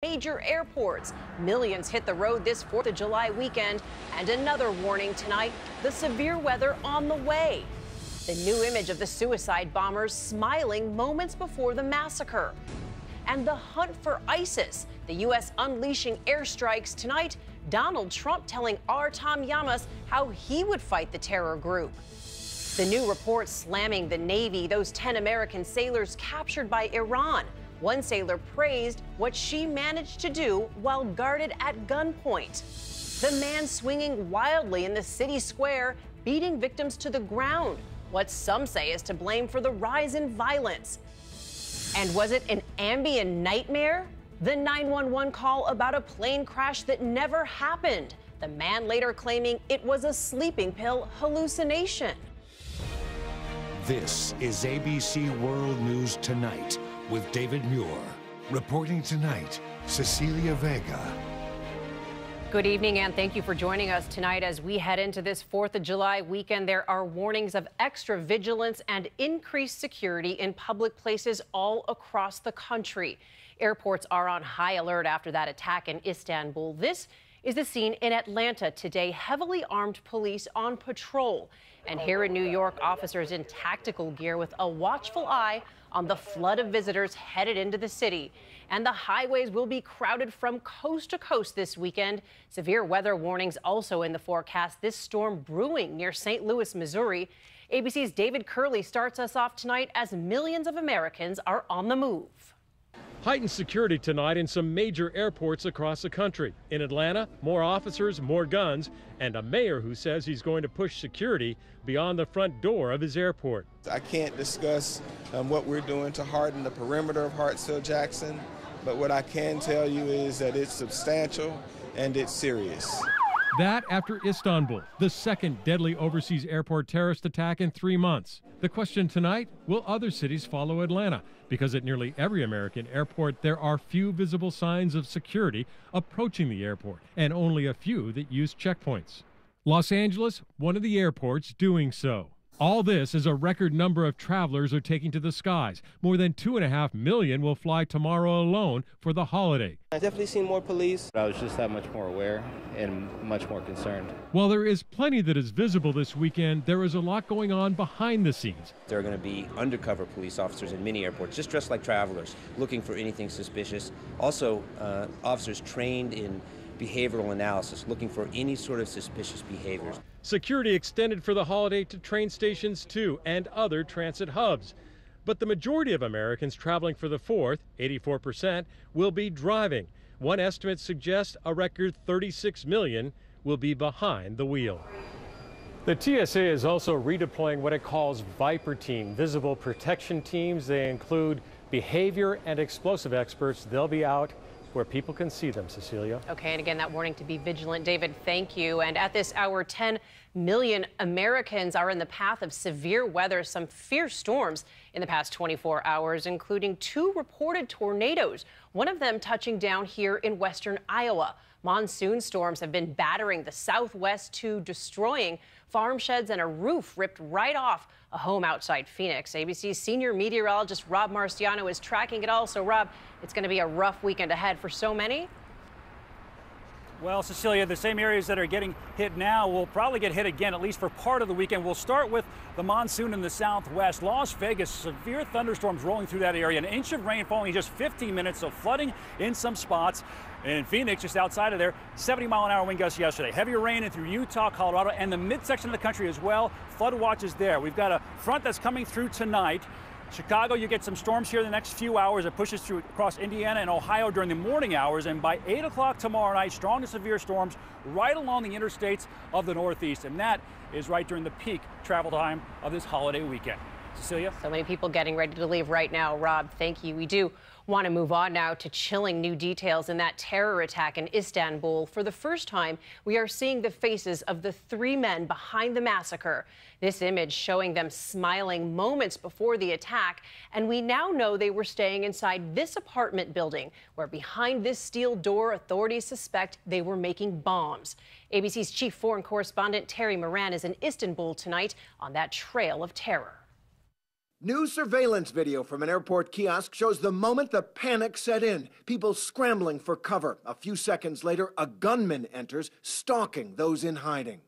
major airports. Millions hit the road this 4th of July weekend, and another warning tonight, the severe weather on the way. The new image of the suicide bombers smiling moments before the massacre. And the hunt for ISIS, the U.S. unleashing airstrikes tonight, Donald Trump telling our Tom Llamas how he would fight the terror group. The new report slamming the Navy, those 10 American sailors captured by Iran. One sailor praised what she managed to do while guarded at gunpoint. The man swinging wildly in the city square, beating victims to the ground. What some say is to blame for the rise in violence. And was it an Ambien nightmare? The 911 call about a plane crash that never happened. The man later claiming it was a sleeping pill hallucination. This is ABC World News Tonight with David Muir. Reporting tonight, Cecilia Vega. Good evening, and thank you for joining us tonight as we head into this 4th of July weekend. There are warnings of extra vigilance and increased security in public places all across the country. Airports are on high alert after that attack in Istanbul. This is the scene in Atlanta today. Heavily armed police on patrol. And here in New York, officers in tactical gear with a watchful eye on the flood of visitors headed into the city. And the highways will be crowded from coast to coast this weekend. Severe weather warnings also in the forecast. This storm brewing near St. Louis, Missouri. ABC's David Curley starts us off tonight as millions of Americans are on the move. Heightened security tonight in some major airports across the country. In Atlanta, more officers, more guns, and a mayor who says he's going to push security beyond the front door of his airport. I can't discuss what we're doing to harden the perimeter of Hartsfield-Jackson, but what I can tell you is that it's substantial and it's serious. That after Istanbul, the second deadly overseas airport terrorist attack in 3 months. The question tonight, will other cities follow Atlanta? Because at nearly every American airport, there are few visible signs of security approaching the airport, and only a few that use checkpoints. Los Angeles, one of the airports doing so. All this as a record number of travelers are taking to the skies. More than 2.5 million will fly tomorrow alone for the holiday. I've definitely seen more police. I was just that much more aware and much more concerned. While there is plenty that is visible this weekend, there is a lot going on behind the scenes. There are going to be undercover police officers in many airports, just dressed like travelers, looking for anything suspicious. Also, officers trained in behavioral analysis, looking for any sort of suspicious behaviors. Security extended for the holiday to train stations too, and other transit hubs. But the majority of Americans traveling for the 4th, 84%, will be driving. One estimate suggests a record 36 million will be behind the wheel. The TSA is also redeploying what it calls Viper Team, visible protection teams. They include behavior and explosive experts. They'll be out where people can see them, Cecilia. Okay, and again, that warning to be vigilant. David, thank you. And at this hour, 10 million Americans are in the path of severe weather, some fierce storms in the past 24 hours, including 2 reported tornadoes, one of them touching down here in western Iowa. Monsoon storms have been battering the southwest to destroying farm sheds and a roof ripped right off a home outside Phoenix. ABC's senior meteorologist Rob Marciano is tracking it all. So, Rob, it's going to be a rough weekend ahead for so many. Well, Cecilia, the same areas that are getting hit now will probably get hit again, at least for part of the weekend. We'll start with the monsoon in the southwest. Las Vegas, severe thunderstorms rolling through that area. An inch of rain falling in just 15 minutes, so flooding in some spots. In Phoenix, just outside of there, 70-mile-an-hour wind gusts yesterday. Heavier rain in through Utah, Colorado, and the midsection of the country as well. Flood watches there. We've got a front that's coming through tonight. Chicago, you get some storms here in the next few hours. It pushes through across Indiana and Ohio during the morning hours. And by 8 o'clock tomorrow night, strong to severe storms right along the interstates of the Northeast. And that is right during the peak travel time of this holiday weekend. Cecilia? So many people getting ready to leave right now. Rob, thank you. We do want to move on now to chilling new details in that terror attack in Istanbul. For the first time, we are seeing the faces of the 3 men behind the massacre. This image showing them smiling moments before the attack. And we now know they were staying inside this apartment building, where behind this steel door, authorities suspect they were making bombs. ABC's chief foreign correspondent Terry Moran is in Istanbul tonight on that trail of terror. New surveillance video from an airport kiosk shows the moment the panic set in. People scrambling for cover. A few seconds later, a gunman enters, stalking those in hiding.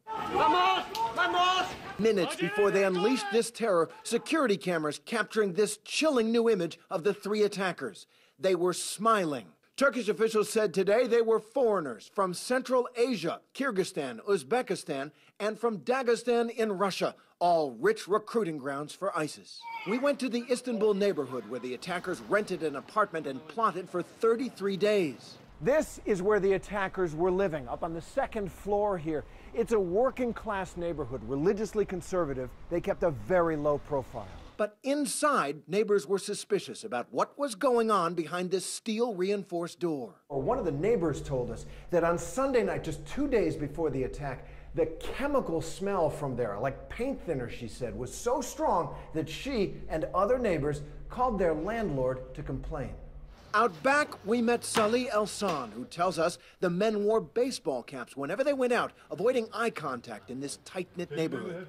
Minutes before they unleashed this terror, security cameras capturing this chilling new image of the three attackers. They were smiling. Turkish officials said today they were foreigners from Central Asia, Kyrgyzstan, Uzbekistan, and from Dagestan in Russia, all rich recruiting grounds for ISIS. We went to the Istanbul neighborhood where the attackers rented an apartment and plotted for 33 days. This is where the attackers were living, up on the second floor here. It's a working-class neighborhood, religiously conservative. They kept a very low profile. But inside, neighbors were suspicious about what was going on behind this steel-reinforced door. One of the neighbors told us that on Sunday night, just 2 days before the attack, the chemical smell from there, like paint thinner, she said, was so strong that she and other neighbors called their landlord to complain. Out back, we met Salih El-San, who tells us the men wore baseball caps whenever they went out, avoiding eye contact in this tight-knit neighborhood.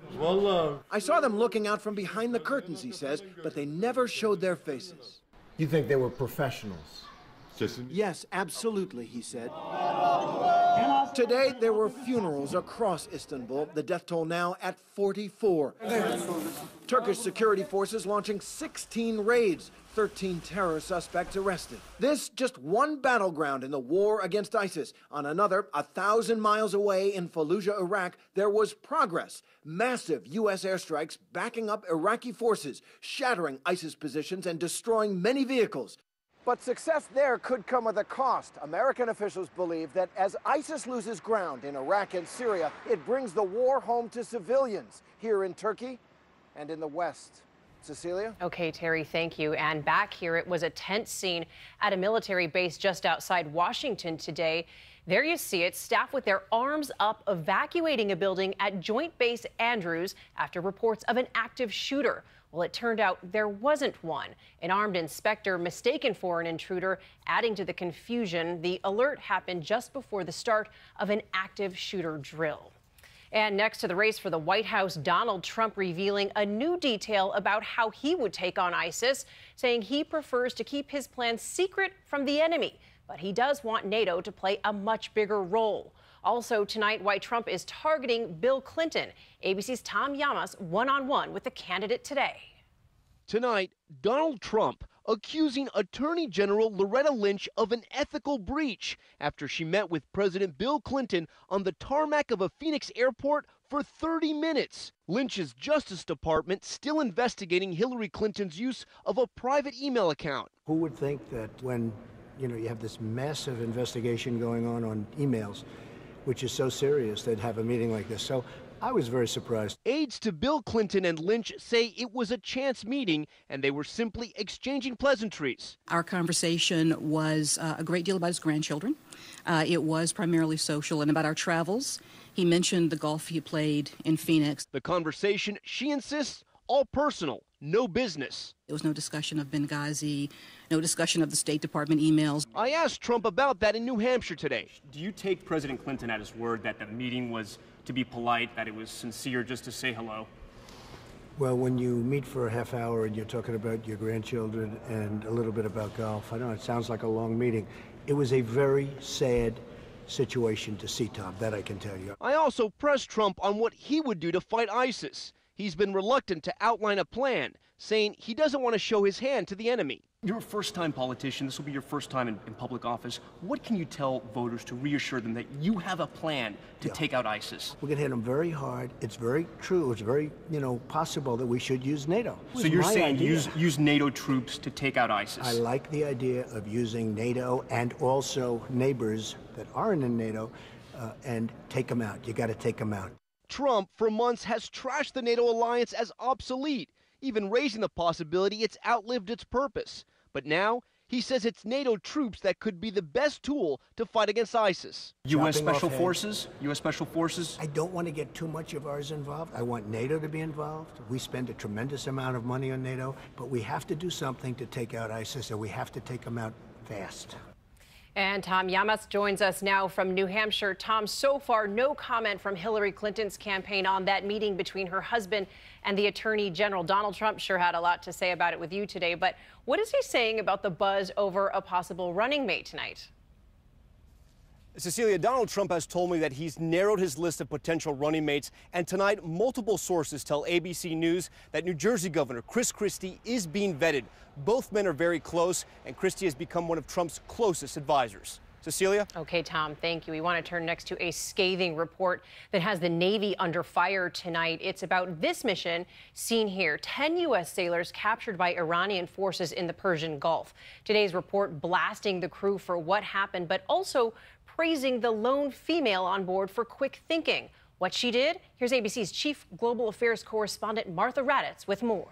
I saw them looking out from behind the curtains, he says, but they never showed their faces. You think they were professionals? Yes, absolutely, he said. Today, there were funerals across Istanbul, the death toll now at 44. Turkish security forces launching 16 raids, 13 terror suspects arrested. This just one battleground in the war against ISIS. On another, 1,000 miles away in Fallujah, Iraq, there was progress. Massive U.S. airstrikes backing up Iraqi forces, shattering ISIS positions and destroying many vehicles. But success there could come with a cost. American officials believe that as ISIS loses ground in Iraq and Syria, it brings the war home to civilians here in Turkey and in the West. Cecilia? Okay, Terry, thank you. And back here, it was a tense scene at a military base just outside Washington today. There you see it, staff with their arms up evacuating a building at Joint Base Andrews after reports of an active shooter. Well, it turned out there wasn't one. An armed inspector mistaken for an intruder, adding to the confusion. The alert happened just before the start of an active shooter drill. And next to the race for the White House, Donald Trump revealing a new detail about how he would take on ISIS, saying he prefers to keep his plans secret from the enemy. But he does want NATO to play a much bigger role. Also tonight, why Trump is targeting Bill Clinton. ABC's Tom Llamas one-on-one with the candidate today. Tonight, Donald Trump accusing Attorney General Loretta Lynch of an ethical breach after she met with President Bill Clinton on the tarmac of a Phoenix airport for 30 minutes. Lynch's Justice Department still investigating Hillary Clinton's use of a private email account. Who would think that when, you have this massive investigation going on emails, which is so serious, they'd have a meeting like this. So I was very surprised. Aides to Bill Clinton and Lynch say it was a chance meeting and they were simply exchanging pleasantries. Our conversation was a great deal about his grandchildren. It was primarily social and about our travels. He mentioned the golf he played in Phoenix. The conversation, she insists, all personal, no business. There was no discussion of Benghazi, no discussion of the State Department emails. I asked Trump about that in New Hampshire today. Do you take President Clinton at his word that the meeting was to be polite, that it was sincere, just to say hello? Well, when you meet for a half hour and you're talking about your grandchildren and a little bit about golf, I know it sounds like a long meeting. It was a very sad situation to see, Tom, that I can tell you. I also pressed Trump on what he would do to fight ISIS. He's been reluctant to outline a plan, saying he doesn't want to show his hand to the enemy. You're a first-time politician. This will be your first time in public office. What can you tell voters to reassure them that you have a plan to take out ISIS? We're going to hit them very hard. It's very true. It's very, possible that we should use NATO. So you're saying use NATO troops to take out ISIS? I like the idea of using NATO and also neighbors that aren't in NATO and take them out. You got to take them out. Trump, for months, has trashed the NATO alliance as obsolete, even raising the possibility it's outlived its purpose. But now, he says it's NATO troops that could be the best tool to fight against ISIS. U.S. Special Forces? U.S. Special Forces? I don't want to get too much of ours involved. I want NATO to be involved. We spend a tremendous amount of money on NATO, but we have to do something to take out ISIS, and we have to take them out fast. And Tom Yamas joins us now from New Hampshire. Tom, so far, no comment from Hillary Clinton's campaign on that meeting between her husband and the Attorney General. Donald Trump sure had a lot to say about it with you today. But what is he saying about the buzz over a possible running mate tonight? Cecilia, Donald Trump has told me that he's narrowed his list of potential running mates. And tonight, multiple sources tell ABC News that New Jersey Governor Chris Christie is being vetted. Both men are very close, and Christie has become one of Trump's closest advisors. Cecilia? Okay, Tom, thank you. We want to turn next to a scathing report that has the Navy under fire tonight. It's about this mission seen here. 10 U.S. sailors captured by Iranian forces in the Persian Gulf. Today's report blasting the crew for what happened, but also praising the lone female on board for quick thinking. What she did? Here's ABC's chief global affairs correspondent Martha Raddatz with more.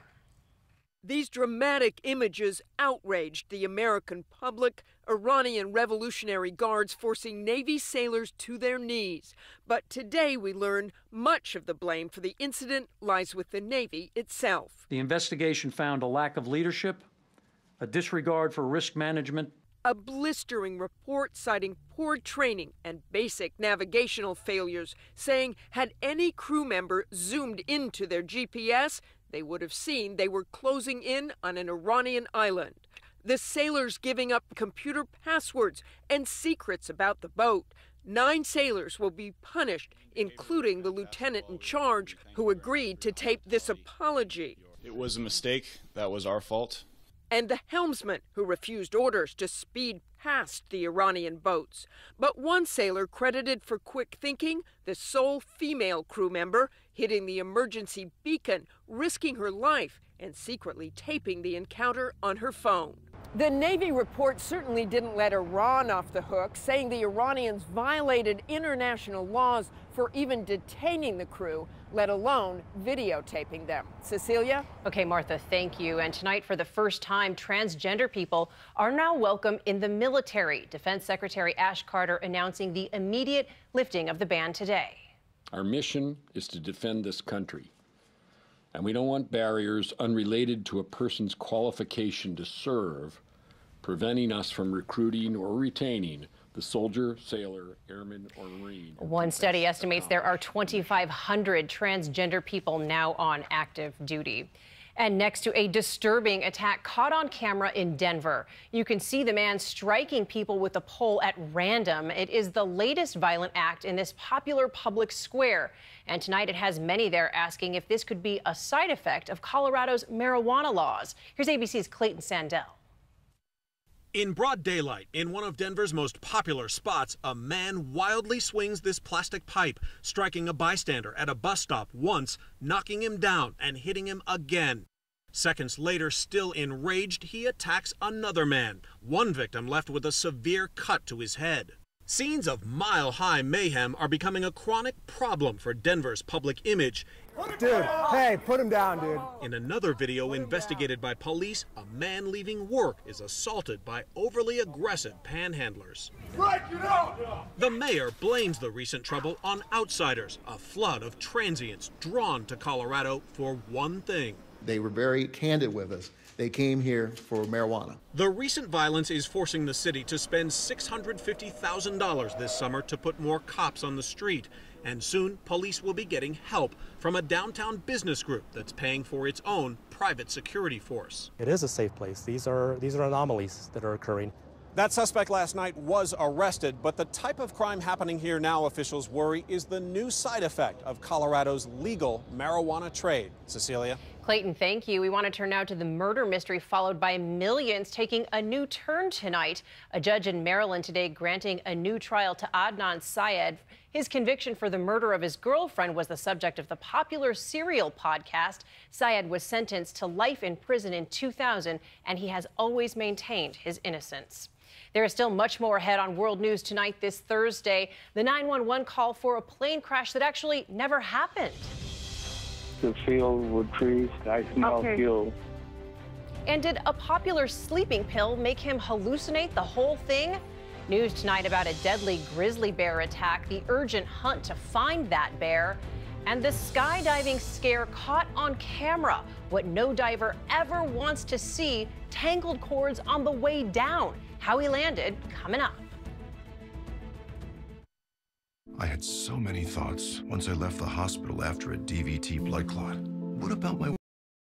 These dramatic images outraged the American public. Iranian Revolutionary Guards forcing Navy sailors to their knees. But today we learned much of the blame for the incident lies with the Navy itself. The investigation found a lack of leadership, a disregard for risk management. A blistering report citing poor training and basic navigational failures, saying had any crew member zoomed into their GPS, they would have seen they were closing in on an Iranian island. The sailors giving up computer passwords and secrets about the boat. 9 sailors will be punished, including the lieutenant in charge, who agreed to tape this apology. It was a mistake. That was our fault. And the helmsman, who refused orders to speed past the Iranian boats. But one sailor credited for quick thinking, the sole female crew member, hitting the emergency beacon, risking her life, and secretly taping the encounter on her phone. The Navy report certainly didn't let Iran off the hook, saying the Iranians violated international laws for even detaining the crew, let alone videotaping them. Cecilia? Okay, Martha, thank you. And tonight, for the first time, transgender people are now welcome in the military. Defense Secretary Ash Carter announcing the immediate lifting of the ban today. Our mission is to defend this country, and we don't want barriers unrelated to a person's qualification to serve preventing us from recruiting or retaining the soldier, sailor, airman, or Marine. One study estimates there are 2,500 transgender people now on active duty. And next to a disturbing attack caught on camera in Denver. You can see the man striking people with a pole at random. It is the latest violent act in this popular public square. And tonight it has many there asking if this could be a side effect of Colorado's marijuana laws. Here's ABC's Clayton Sandell. In broad daylight, in one of Denver's most popular spots, a man wildly swings this plastic pipe, striking a bystander at a bus stop once, knocking him down and hitting him again. Seconds later, still enraged, he attacks another man, one victim left with a severe cut to his head. Scenes of mile-high mayhem are becoming a chronic problem for Denver's public image. Dude, hey, put him down, dude. In another video investigated by police, a man leaving work is assaulted by overly aggressive panhandlers. The mayor blames the recent trouble on outsiders, a flood of transients drawn to Colorado for one thing. They were very candid with us. They came here for marijuana. The recent violence is forcing the city to spend $650,000 this summer to put more cops on the street. And soon, police will be getting help from a downtown business group that's paying for its own private security force. It is a safe place. These are anomalies that are occurring. That suspect last night was arrested, but the type of crime happening here now, officials worry, is the new side effect of Colorado's legal marijuana trade. Cecilia? Clayton, thank you. We want to turn now to the murder mystery followed by millions taking a new turn tonight. A judge in Maryland today granting a new trial to Adnan Syed. His conviction for the murder of his girlfriend was the subject of the popular Serial podcast. Syed was sentenced to life in prison in 2000, and he has always maintained his innocence. There is still much more ahead on World News Tonight this Thursday. The 911 call for a plane crash that actually never happened. The field with trees, I smell fuel. And did a popular sleeping pill make him hallucinate the whole thing? News tonight about a deadly grizzly bear attack, the urgent hunt to find that bear, and the skydiving scare caught on camera. What no diver ever wants to see, tangled cords on the way down. How he landed, coming up. had so many thoughts once I left the hospital after a DVT blood clot. What about my